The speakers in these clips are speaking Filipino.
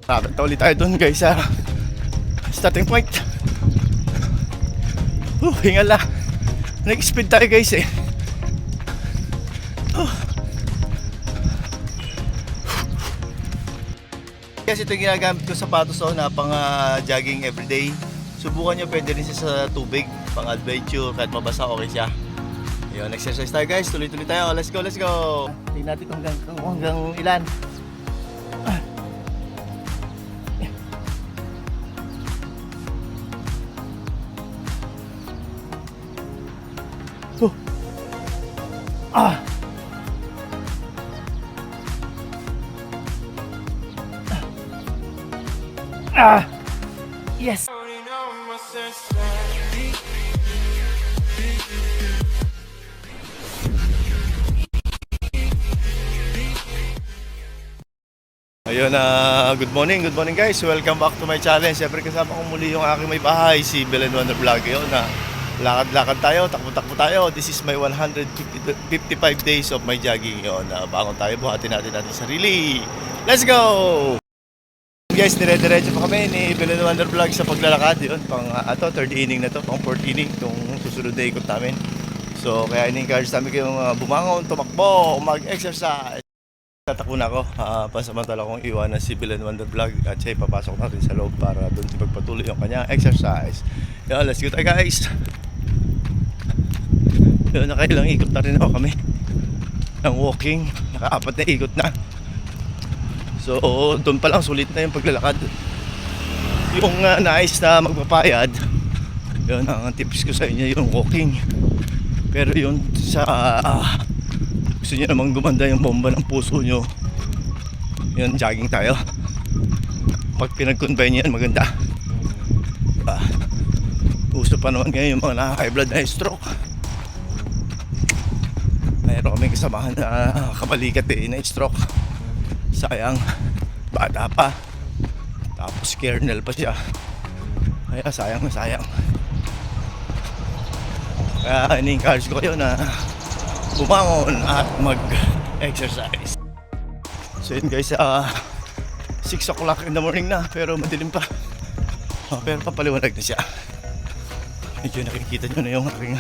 Rapid ulit tayo dun guys sa starting point. Hingal na. Nag-speed tayo guys eh. Kasi ito yung ginagamit ko sapatos na pang jogging everyday. Subukan nyo, pwede rin siya sa tubig, pang adventure, kahit mabasa okay siya. Yun, exercise tayo guys, tuloy-tuloy tayo. Let's go, let's go. Tingnan natin hanggang ilan. Yes. Ayun, good morning guys. Welcome back to my challenge. Siyempre kasama ko muli yung aking may bahay, si Belen Wonder Vlog. Ayun na, lakad-lakad tayo, takbo-takbo tayo. This is my 155 days of my jogging. Ayun, bangon tayo, buhatin natin sarili. Let's go! Guys, dire-diretso pa kami ni Belen Wonder Vlog sa paglalakad. Yun, pang third inning na to, pang fourth inning itong susunod na ikot namin. So, kaya in-encourage namin kayong bumangon, tumakbo, mag-exercise. Tatakbo na ako, pansamantala kong iwanan si Belen Wonder Vlog at siya ipapasok natin sa loob para doon ipagpatuloy yung kanyang exercise. Yun, let's go tayo guys. Yun, nakailang ikot na rin ako kami ng walking, naka-4 na ikot na. So, doon pa lang sulit na yung paglalakad. Yung nais na magpapayad, yun ang tips ko sa inyo, yung walking. Pero yun sa gusto nyo namang gumanda yung bomba ng puso nyo, yun, jogging tayo. Pag pinag-combine yan, maganda. Gusto pa naman ngayon yung mga nakaka-high blood na stroke. Mayroon kaming kasamahan na kabalikat na stroke. Sayang, bata pa, tapos kernel pa siya, kaya sayang na sayang. Kaya ini-encourage ko kayo na bumangon at mag-exercise. So yun guys, 6 o'clock in the morning na, pero madilim pa. Pero papaliwanag na siya. Medyo nakikita nyo na yung aking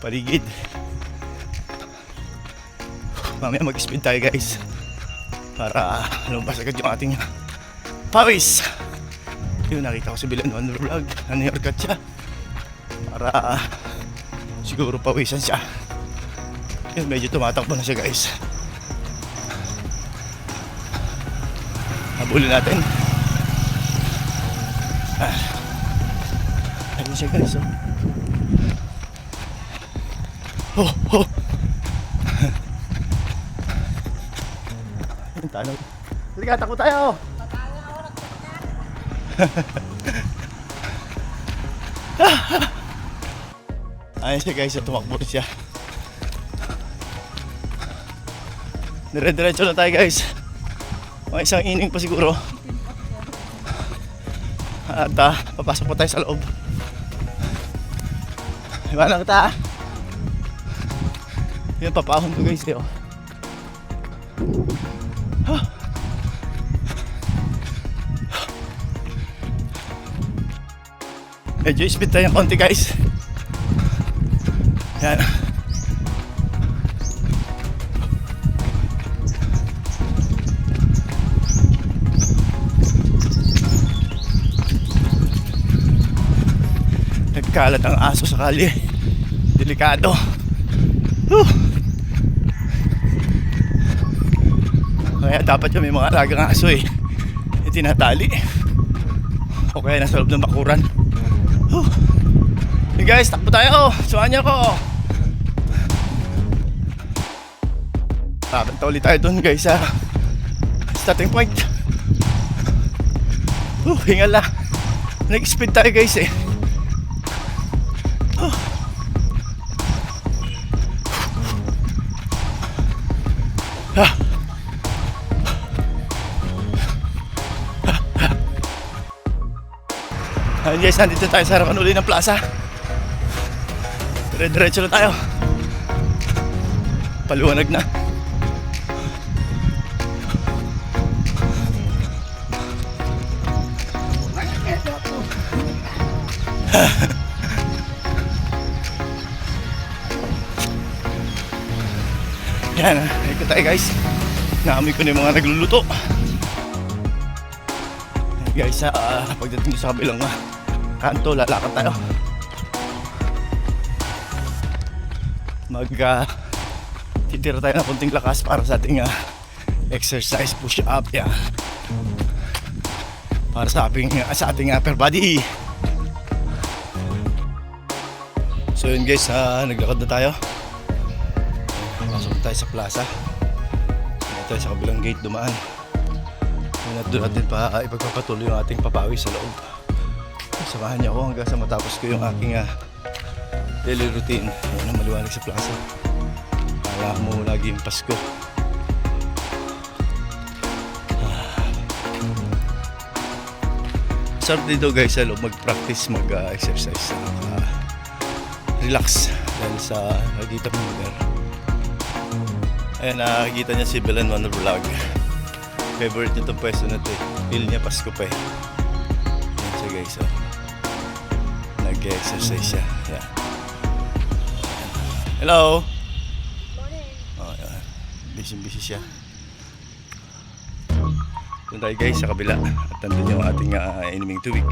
paligid. Mamaya mag-speed tayo guys para lumabas agad yung ating pawis. Yun, nakita ko si Belen Wonder Vlog, naniorkat siya para siguro pawisan siya. Yun, medyo tumatakbo na siya guys. Habulin natin. Ayun siya guys. Oh. Tanong. Halika, takbo tayo. Ayun siya guys, tumakbo siya. Dire-diretso lang tayo guys. Mga isang inning pa siguro. At papasok po tayo sa loob. Iwanan kita. Yun, papahon ko guys. Medyo speed tayo ng konti guys. Yan. Nagkalat ang aso sa kalye. Delikado. Kaya dapat yung may mga alagang aso tinatali. O kaya nasa loob ng bakuran. Hey guys, takbo tayo. Suhan niyo ako. Rapid ulit tayo dun guys sa starting point. Hingal na. Nag-speed tayo guys eh. Ayun guys, nandito tayo sa harapan uli ng plaza. Dire-diretso na tayo. Paliwanag na. Yan, ikot tayo guys. Naamoy ko na yung mga nagluluto. Yan guys, pagdating sa kabilang kanto, lalakad tayo. Titira tayo ng konting lakas para sa ating exercise, push up, yan. Para sa ating upper body. So yun guys, naglakad na tayo. Pasok tayo sa plaza. Doon tayo sa kabilang gate dumaan. Doon natin ipagpapatuloy yung ating papawis sa loob. Samahan niyo ako hanggang sa matapos ko yung aking daily routine. Yun ang maliwanag sa plaza. Para mo lagi yung Pasko. Sarap dito guys sa loob mag-practice, mag-exercise. Relax dahil sa nakikita mo lugar. Ayan, nakikita niya si Belen One Vlog. Favorite niya itong pwesto na ito eh. Feel niya Pasko pa eh. Ayan siya guys, nag-exercise siya. Ayan. Hello! Morning! Oh, ayan. Busy siya. Doon tayo guys sa kabila. At nandun yung ating iniming tubig.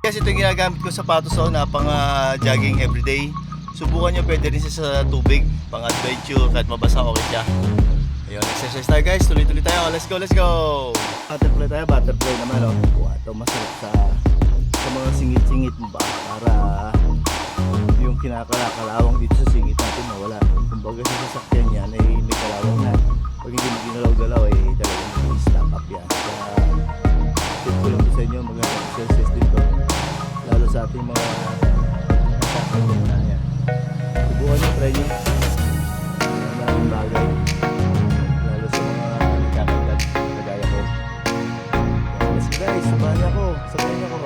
Guys, ito yung ginagamit ko sapatos na pang jogging everyday. Subukan nyo, pwede rin siya sa tubig, pang adventure, kahit mabasa okay siya. Ayun, exercise tayo guys, tuloy-tuloy tayo, let's go, let's go! Butterfly tayo, butterfly naman ito masarap sa mga singit-singit mo ba, para yung kinakalakalawang dito sa singit natin mawala. Kumbaga sa sasakyan yan ay may kalawang na pag hindi mo ginalaw-galaw ay talagang mag-stop up yan. Kaya tip ko lang sa inyo, mag-exercise dito, lalo sa ating mga nasakyan na yan. Subukan nyo, try nyo. Ang daming bagay. Lalo sa mga nagkakagat kagaya ko. Let's go guys, sabahan niyo ako. Sabahan niyo ako.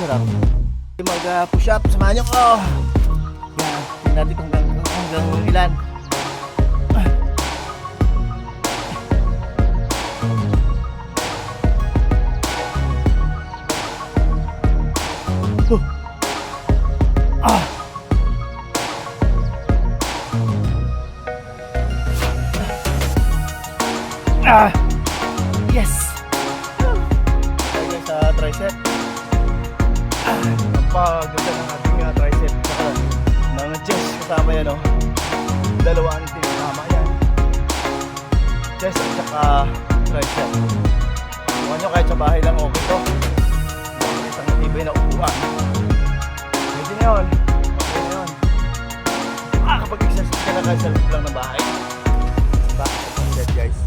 Sarap. Mag-push up, samahan niyo ko. Yan, tingnan natin kung hanggang ilan. Yes. Lagyan sa tricep. Paganda ng ating tricep saka ng chest kasama yan, dalawang ting kasama yan, chest at saka tricep. Subukan nyo kahit sa bahay lang okay to, isang matibay na upuan, pwede na yun, okay na yun. Kapag exercise ka na kahit sa loob lang ng bahay, back to set guys.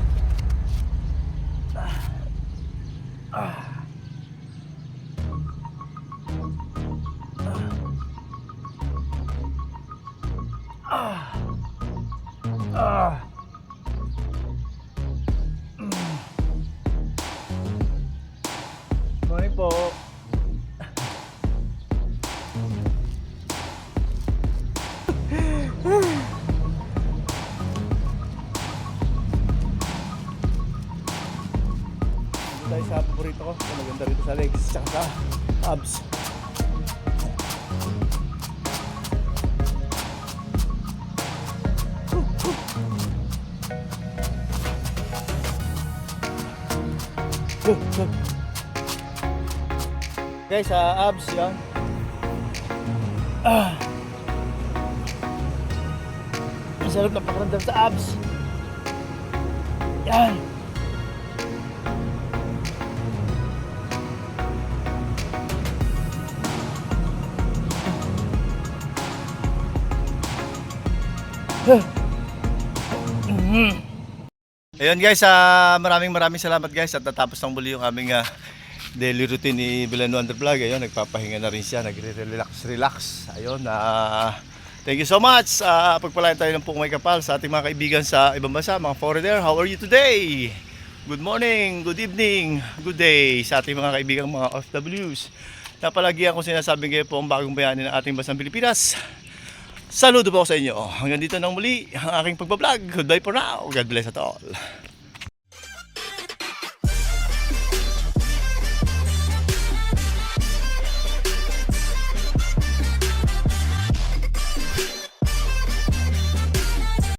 Morning po. Dito tayo sa paborito ko. Maganda rito sa legs tsaka sa abs. Guys, sa abs yan. Ang sarap ng pakiramdam sa abs. Yan. Ayun guys, maraming salamat guys at natapos ng muli yung aming daily routine ni Villanueva Vlog. Ayun, nagpapahinga na rin siya, nagre-relax. Ayun, thank you so much. Pagpalain tayo ng pong may kapal sa ating mga kaibigan sa ibang bansa, mga foreigner. How are you today? Good morning, good evening, good day sa ating mga kaibigang mga OFWs. Napalagi akong sinasabing kayo po ang bagong bayani ng ating bansang Pilipinas. Saludo po ako sa inyo. Hanggang dito nang muli ang aking pagbablog. Goodbye for now. God bless at all.